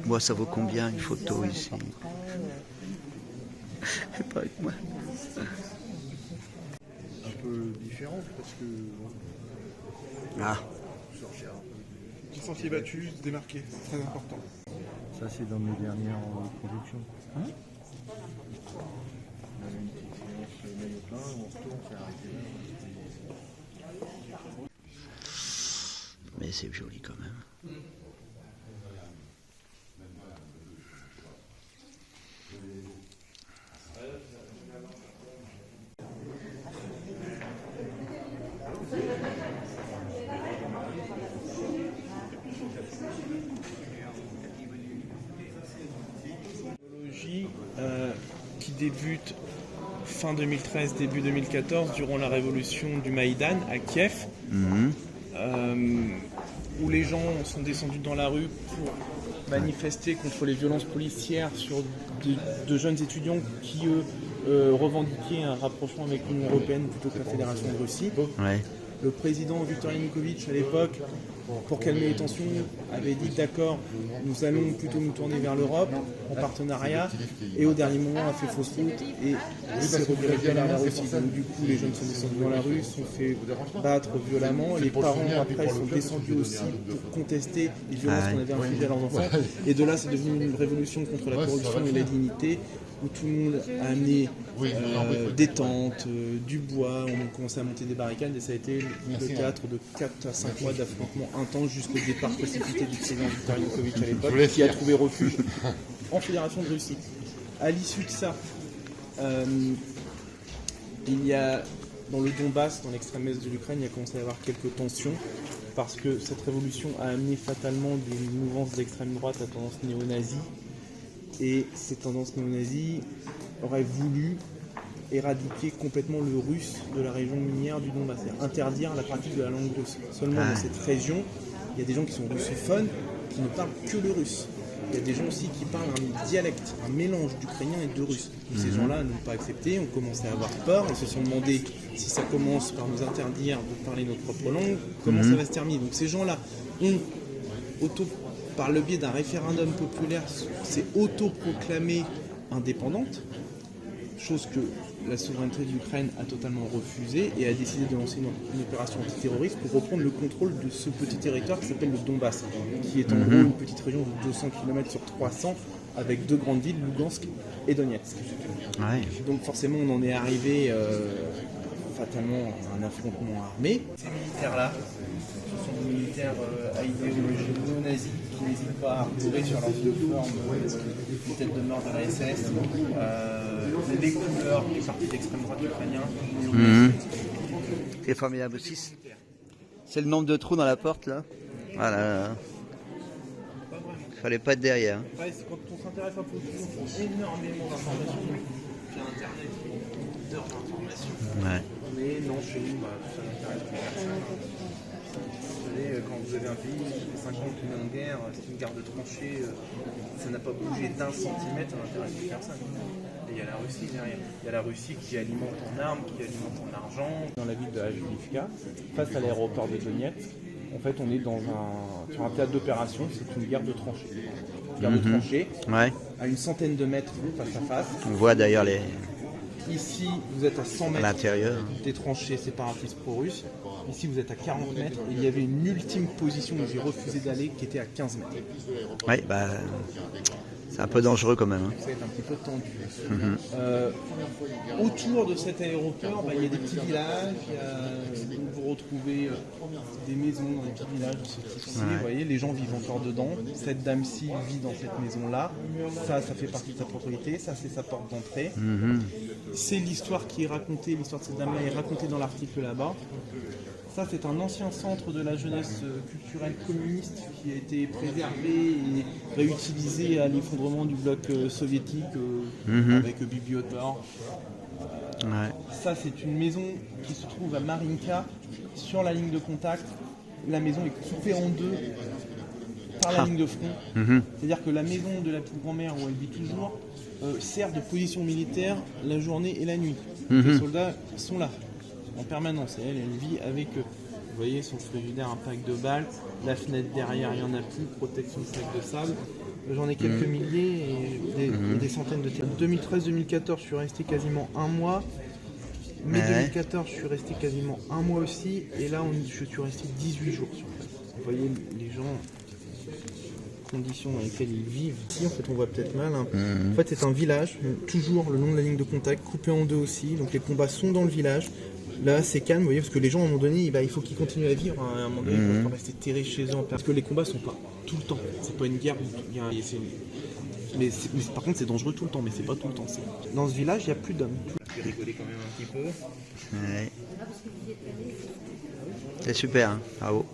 Moi, ça vaut combien une photo ici? Pas avec moi. Un peu différente parce que Ah, petit sentier battu, se démarquer, c'est très important. Ça, c'est dans mes dernières productions. On avait une petite séance maillot plein, on se retourne, on s'est arrêté là. mais c'est joli quand même. Qui débute fin 2013, début 2014, durant la révolution du Maïdan à Kiev, où les gens sont descendus dans la rue pour manifester contre les violences policières sur de jeunes étudiants qui, eux, revendiquaient un rapprochement avec l'Union européenne plutôt que la Fédération de Russie. Ouais. Le président Viktor Yanukovych, à l'époque, pour calmer les tensions, avait dit d'accord, nous allons plutôt nous tourner vers l'Europe en partenariat, et au dernier moment a fait fausse route et s'est redirigé vers la Russie. Donc du coup, les jeunes sont descendus dans la rue, sont fait battre violemment, les parents après sont descendus aussi pour contester les violences qu'on avait infligées à leurs enfants, et de là c'est devenu une révolution contre la corruption et la dignité, où tout le monde a amené des tentes, du bois, on a commencé à monter des barricades et ça a été le théâtre de 4 à 5 mois d'affrontements intenses jusqu'au départ précipité du président Viktor Yanukovych à l'époque, qui a trouvé refuge en Fédération de Russie. À l'issue de ça, il y a dans le Donbass, dans l'extrême est de l'Ukraine, il y a commencé à y avoir quelques tensions parce que cette révolution a amené fatalement des mouvances d'extrême droite à tendance néo-nazie. Et ces tendances néo-nazies auraient voulu éradiquer complètement le russe de la région minière du Donbass, c'est-à-dire interdire la pratique de la langue russe. Seulement dans cette région, il y a des gens qui sont russophones, qui ne parlent que le russe. Il y a des gens aussi qui parlent un dialecte, un mélange d'ukrainien et de russe. Ces gens-là n'ont pas accepté, ont commencé à avoir peur, ils se sont demandé si ça commence par nous interdire de parler notre propre langue, comment ça va se terminer. Donc ces gens-là ont par le biais d'un référendum populaire, s'est autoproclamée indépendante, chose que la souveraineté de l'Ukraine a totalement refusée et a décidé de lancer une opération antiterroriste pour reprendre le contrôle de ce petit territoire qui s'appelle le Donbass, qui est en gros une petite région de 200 km sur 300 avec deux grandes villes, Lugansk et Donetsk. Ouais. Donc forcément on en est arrivé fatalement à un affrontement armé. Ces militaires-là, ce sont des militaires à idéologie néo-nazie qui n'hésitent pas à arborer sur leur uniforme les têtes de mort de la SS, les couleurs du parti d'extrême droite ukrainien. C'est formidable aussi. C'est le nombre de trous dans la porte là. Voilà. Fallait pas être derrière. Après, quand on s'intéresse un peu au tout, on trouve énormément d'informations sur Internet, d'heures d'informations. Ouais. Mais non, chez nous, ça n'intéresse plus personne. Vous savez, quand vous avez un pays qui fait 50 ans en guerre, c'est une garde de tranchée, ça n'a pas bougé d'un centimètre, ça n'intéresse plus personne. Et il y a la Russie derrière. Il y a la Russie qui alimente en armes, qui alimente en argent. Dans la ville de Avdiivka, face à l'aéroport de Donetsk, en fait, on est sur un théâtre d'opération, c'est une guerre de tranchées. Une guerre de tranchées, Ouais. à une centaine de mètres face à face. On voit d'ailleurs les Ici, vous êtes à 100 à mètres l'intérieur. des tranchées séparatistes pro-russes. Ici, vous êtes à 40 mètres. Et il y avait une ultime position où j'ai refusé d'aller, qui était à 15 mètres. Ouais, bah c'est un peu dangereux quand même. Hein. Ça va être un petit peu tendu. Autour de cet aéroport, il y a des petits villages. Où vous retrouvez des maisons dans les petits villages de ce type-ci. Vous voyez, les gens vivent encore dedans. Cette dame-ci vit dans cette maison-là. Ça fait partie de sa propriété. Ça, c'est sa porte d'entrée. C'est l'histoire qui est racontée. L'histoire de cette dame-là est racontée dans l'article là-bas. Ça, c'est un ancien centre de la jeunesse culturelle communiste qui a été préservé et réutilisé à l'effondrement du bloc soviétique avec bibliothèque. Ouais. Ça, c'est une maison qui se trouve à Marinka, sur la ligne de contact. La maison est coupée en deux par la ligne de front. C'est-à-dire que la maison de la petite grand-mère où elle vit toujours sert de position militaire la journée et la nuit. Les soldats sont là en permanence et elle vit avec eux. Vous voyez son frigidaire, un pack de balles, la fenêtre derrière, il n'y en a plus, protection de sac de sable. J'en ai quelques milliers et des centaines de témoins. 2013-2014, je suis resté quasiment un mois. Mai 2014, je suis resté quasiment un mois aussi. Et là, je suis resté 18 jours sur place. Vous voyez les gens, les conditions dans lesquelles ils vivent. Ici, en fait, on voit peut-être mal. Hein. En fait, c'est un village, toujours le long de la ligne de contact, coupé en deux aussi. Donc les combats sont dans le village. Là, c'est calme, vous voyez, parce que les gens, à un moment donné, il faut qu'ils continuent à vivre. À un moment donné, ils ne peuvent pas rester terrés chez eux. Parce que les combats sont pas tout le temps. C'est pas une guerre. Mais par contre, c'est dangereux tout le temps, mais c'est pas tout le temps. Dans ce village, il n'y a plus d'hommes. Je vais rigoler quand même un petit peu. Ouais. C'est super, hein. Bravo.